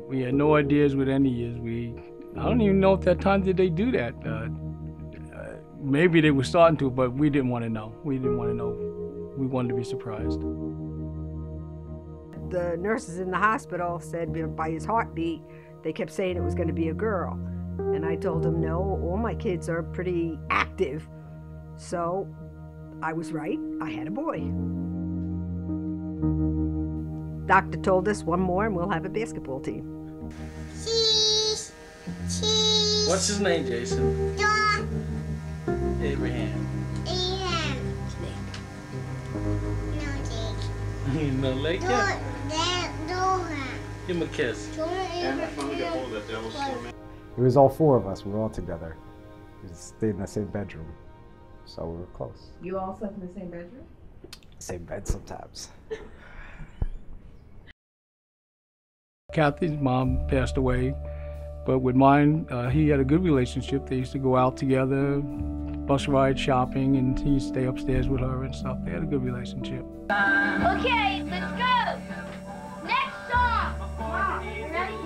We had no ideas what any is. I don't even know if that time did they do that. Maybe they were starting to, but we didn't want to know. We didn't want to know. We wanted to be surprised. The nurses in the hospital said by his heartbeat, they kept saying it was going to be a girl. And I told them, no, all my kids are pretty active. So I was right, I had a boy. Doctor told us one more and we'll have a basketball team. Cheese. Cheese. What's his name, Jason? John. Abraham. Abraham. No, Jake. You know, like that? Give him a kiss. It was all four of us. We were all together. We stayed in the same bedroom, so we were close. You all slept in the same bedroom? Same bed sometimes. Kathy's mom passed away, but with mine, he had a good relationship. They used to go out together, bus ride, shopping, and he used to stay upstairs with her and stuff. They had a good relationship. Okay, let's go. Next song. Ready?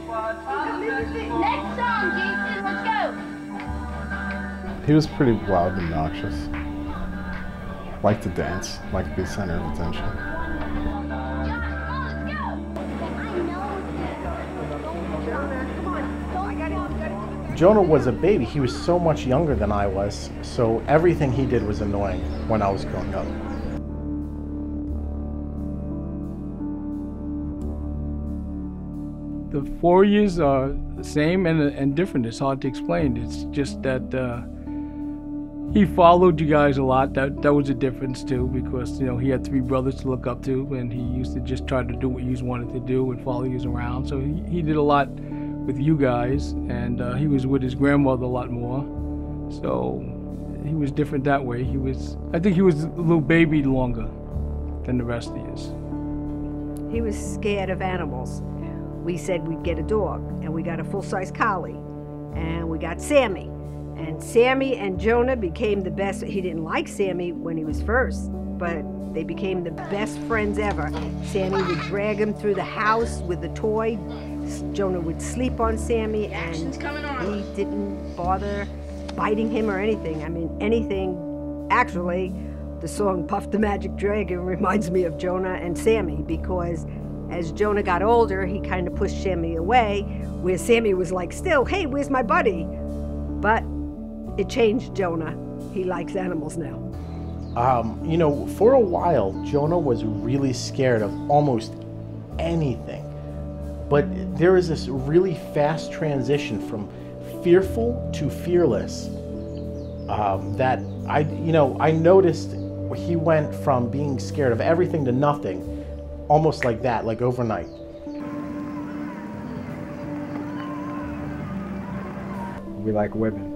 Next song, Jason. Let's go. He was pretty loud and obnoxious. Liked to dance, liked to be center of attention. Jonah was a baby. He was so much younger than I was, so everything he did was annoying when I was growing up. The 4 years are the same and different. It's hard to explain. It's just that he followed you guys a lot. That was a difference too, because he had 3 brothers to look up to, and he used to just try to do what you wanted to do and follow you around. So he did a lot with you guys, and he was with his grandmother a lot more. So he was different that way. I think he was a little baby longer than the rest of us. He was scared of animals. We said we'd get a dog, and we got a full-size collie, and we got Sammy. And Sammy and Jonah became the best. He didn't like Sammy when he was first, but they became the best friends ever. Sammy would drag him through the house with a toy. Jonah would sleep on Sammy, and he didn't bother biting him or anything. I mean, anything. Actually, the song Puff the Magic Dragon reminds me of Jonah and Sammy, because as Jonah got older, he kind of pushed Sammy away, where Sammy was like, still, hey, where's my buddy? But it changed Jonah. He likes animals now. For a while, Jonah was really scared of almost anything. But there is this really fast transition from fearful to fearless that I noticed he went from being scared of everything to nothing, almost like that, like overnight. We like women.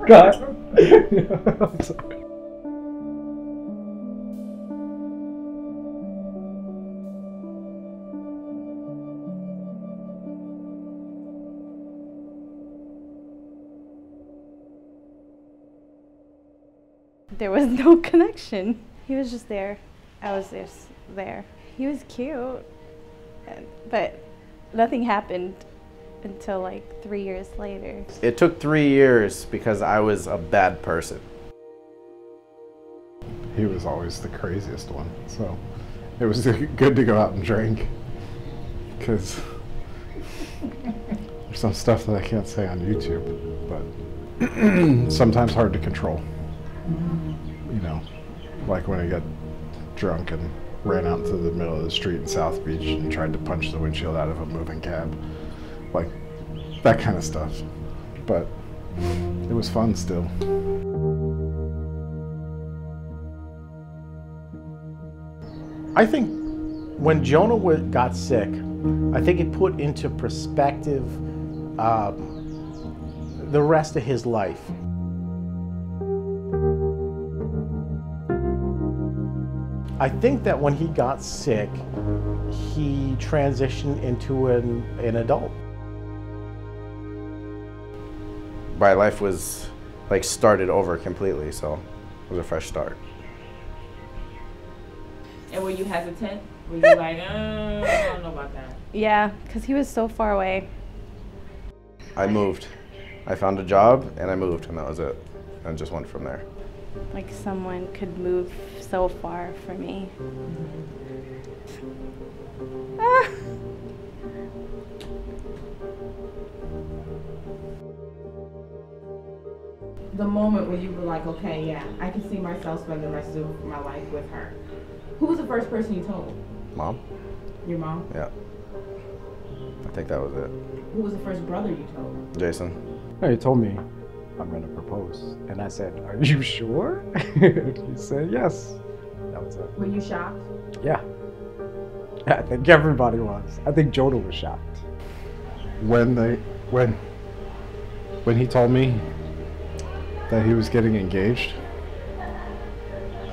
God. I'm sorry. There was no connection. He was just there. I was just there. He was cute, but nothing happened until like 3 years later. It took 3 years because I was a bad person. He was always the craziest one, so it was good to go out and drink, because there's some stuff that I can't say on YouTube, but sometimes hard to control. Like when I got drunk and ran out into the middle of the street in South Beach and tried to punch the windshield out of a moving cab. Like that kind of stuff. But it was fun still. I think when Jonah got sick, I think it put into perspective the rest of his life. I think that when he got sick, he transitioned into an adult. My life was like started over completely, so it was a fresh start. And were you hesitant? Were you like, I don't know about that. Yeah, because he was so far away. I moved. I found a job and I moved, and that was it. And just went from there. Like someone could move so far for me. Ah. The moment when you were like, okay, yeah, I can see myself spending the rest of my life with her. Who was the first person you told? Mom? Your mom? Yeah. I think that was it. Who was the first brother you told? Jason. No, he told me I'm gonna propose, and I said, "Are you sure?" He said, "Yes." That was it. Were you shocked? Yeah. I think everybody was. I think Jonah was shocked. When he told me that he was getting engaged,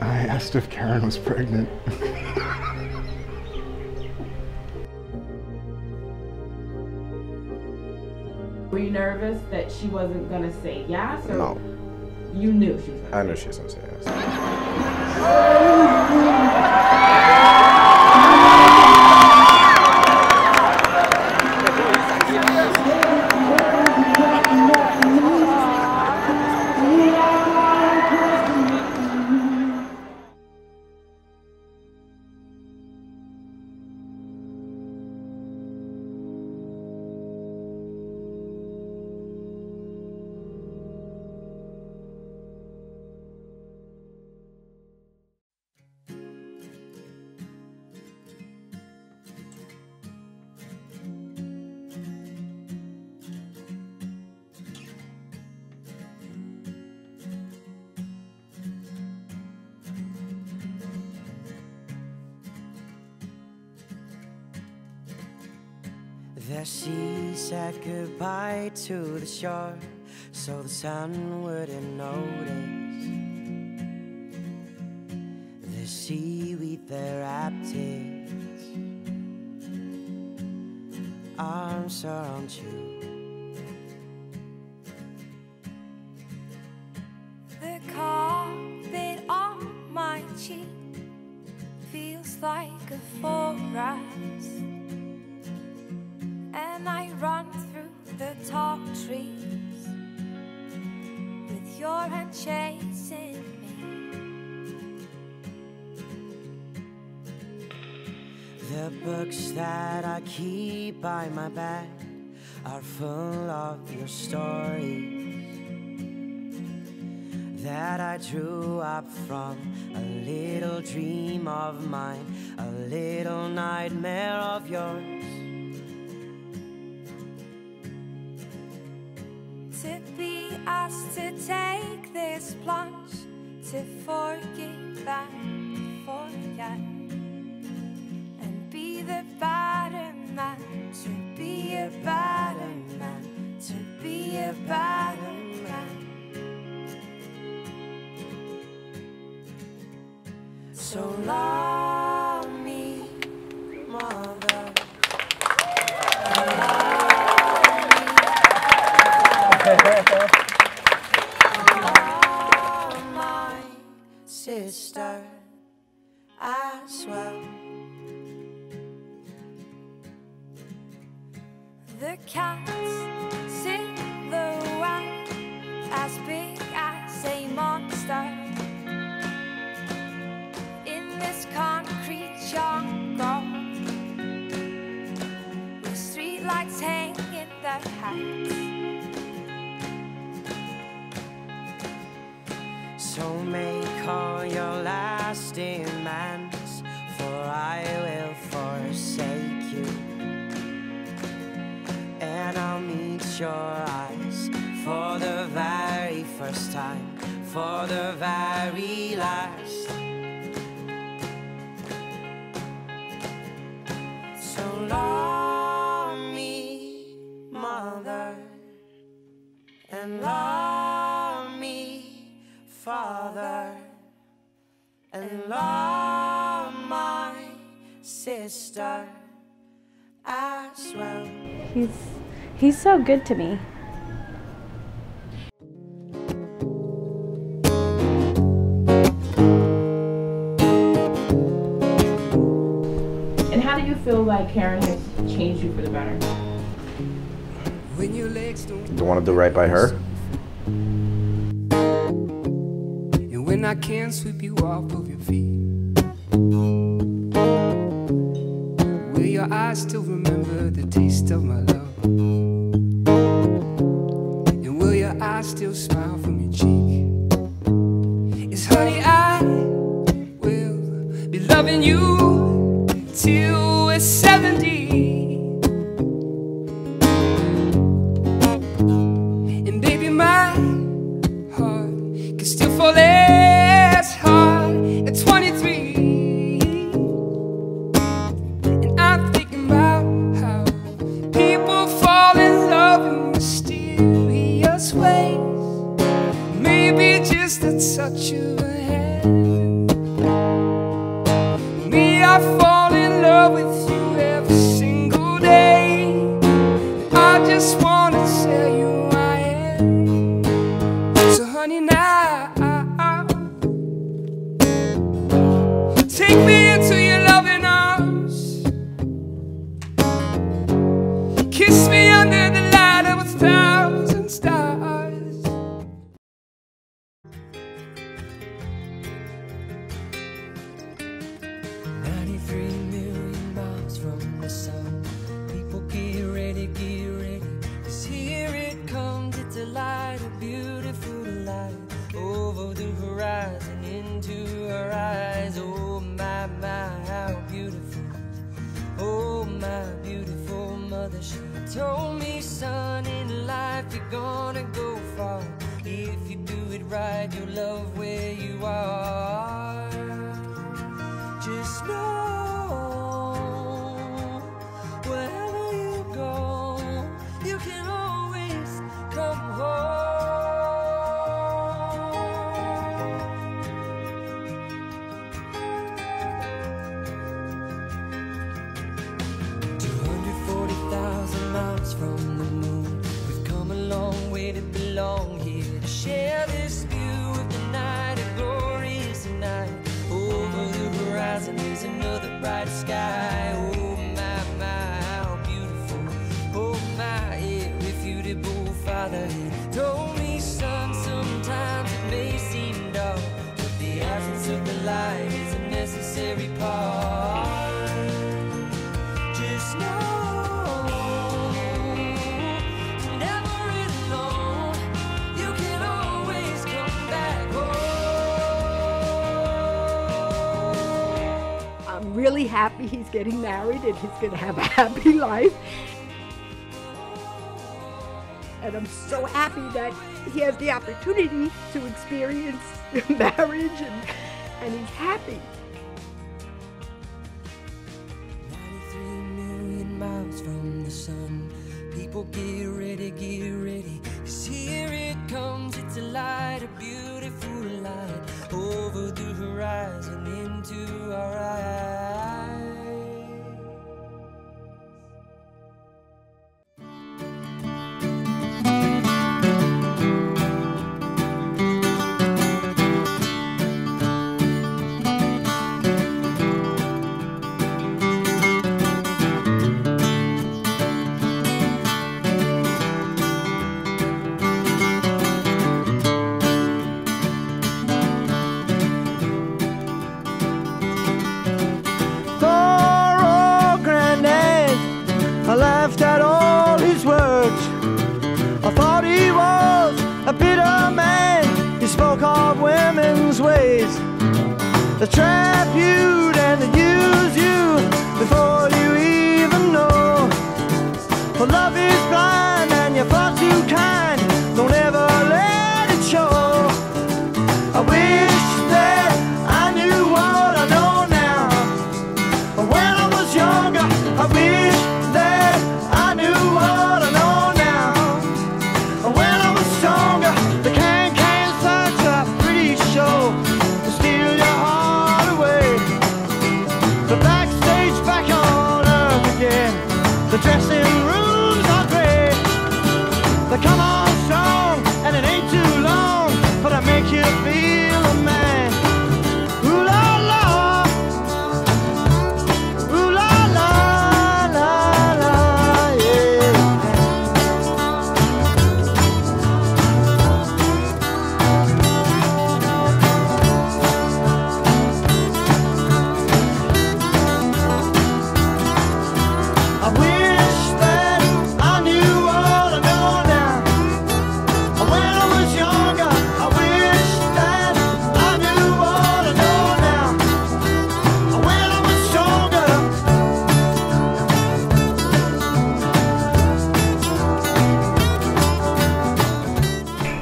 I asked if Karen was pregnant. Were you nervous that she wasn't gonna say yes? Or No. You knew she was gonna I knew she was gonna say yes. The sea said goodbye to the shore, so the sun wouldn't notice. The seaweed there wrapped its arms around you. The carpet on my cheek feels like a forest, and I run through the tall trees with your hand chasing me. The books that I keep by my bed are full of your stories that I drew up from a little dream of mine, a little nightmare of yours. To be asked to take this plunge, to forgive and forget, and be the better man, to be a better man, to be a better man. So love me, mother. Love my sister as well. The cat's silhouette as big as a monster in this concrete jungle, with streetlights hanging their heads. So make all your lasting amends, for I will forsake you, and I'll meet your eyes for the very first time, for the very last. So love me, mother, and love me, father, and love my sister as well. He's so good to me. And how do you feel like Karen has changed you for the better? You want to do right by her? And when I can't sweep you off of your feet, will your eyes still remember the taste of my love? And will your eyes still smile from your cheek? It's honey, I will be loving you till we're 70. And baby, my heart can still fall as hard at 23. And I'm thinking about how people fall in love in mysterious ways. Maybe just a touch of a hand. Me, I fall in love with you every single day. I just wanna tell you I am. So honey, now take me into your loving arms. Kiss me under the light of 1,000 stars. 93 million miles from the sun. People get ready, 'cause here it comes. It's a light, a beautiful light, over the horizon, into her eyes. Oh my, how beautiful. Oh my beautiful mother, she told me, son, in life you're gonna go far. If you do it right, you'll love where you are. Just know, wherever you go, you can always come home. 240,000 miles from the moon, we've come a long way to belong here, to share this view of the night, a glorious night. Over the horizon is another bright sky. Oh my, how beautiful. Oh my, irrefutable father, he told me, son, sometimes it may seem dark, but the absence of the light is a necessary part. Just know, never alone, you can always come back home. I'm really happy he's getting married and he's going to have a happy life. And I'm so happy that he has the opportunity to experience marriage and he's happy. 93 million miles from the sun. People get ready, 'cause here it comes. It's a light, a beautiful light, over the horizon, into our eyes. I laughed at all his words. I thought he was a bitter man. He spoke of women's ways. They trap you and they use you before you even know. For love is blind and you're far too kind. Don't ever let it show. I wish that I knew what I know now. When I was younger, I wish that I knew what I know now. When I was stronger, the can-can's such a pretty show to steal your heart away. The backstage back on earth again. The dressing rooms are great. They come on strong and it ain't too long, but I make you feel a man. Ooh la la, ooh la la.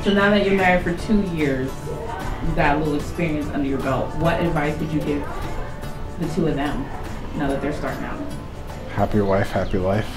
So now that you're married for 2 years, you got a little experience under your belt. What advice would you give the two of them now that they're starting out? Happy wife, happy life.